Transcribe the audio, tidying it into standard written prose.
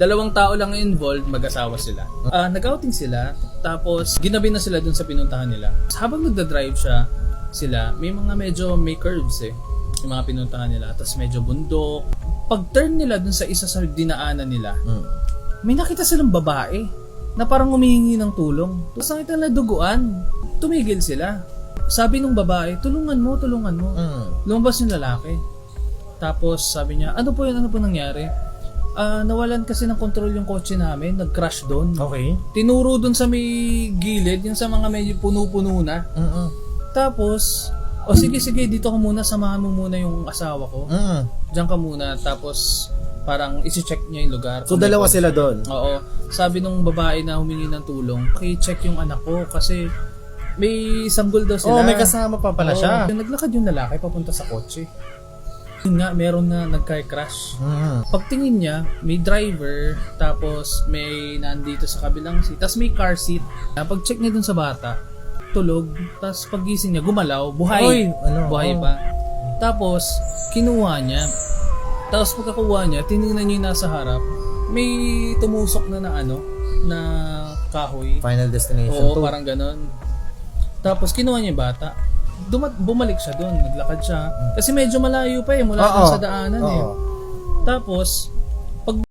Dalawang tao lang involved, mag-asawa sila. Nag-outing sila, tapos ginabi na sila dun sa pinuntahan nila. Habang nagda-drive sila, may mga medyo may curves yung mga pinuntahan nila. Tapos medyo bundok. Pag-turn nila dun sa isa sa dinaanan nila, may nakita silang babae na parang humihingi ng tulong. Tapos nakita na duguan, tumigil sila. Sabi nung babae, tulungan mo. Lumabas yung lalaki. Tapos sabi niya, ano po nangyari? Nawalan kasi ng control yung kotse namin, nag-crash doon. Okay. Tinuro doon sa may gilid, yung sa mga medyo puno-puno na. Tapos, sige, dito ka muna, samahan mo muna yung asawa ko. Diyan ka muna, tapos parang isi-check niya yung lugar. So dalawa sila doon? Oo. Sabi nung babae na humingi ng tulong, i-check yung anak ko kasi may sanggol daw sila. May kasama pa pala siya. Naglakad yung lalaki papunta sa kotse. Yun nga, meron na nagka-crash. Pagtingin niya, may driver, tapos may nandito sa kabilang seat, tapos may car seat. Pag-check niya dun sa bata, tulog, tapos paggising niya, gumalaw, buhay. Buhay pa. Tapos, kinuha niya. Tapos pagkakuha niya, tinignan niya yung nasa harap, may tumusok na na kahoy. Final destination. Oo, parang ganon. Tapos kinuha niya yung bata. Bumalik siya doon, naglakad siya. Kasi medyo malayo pa mula sa daanan Tapos,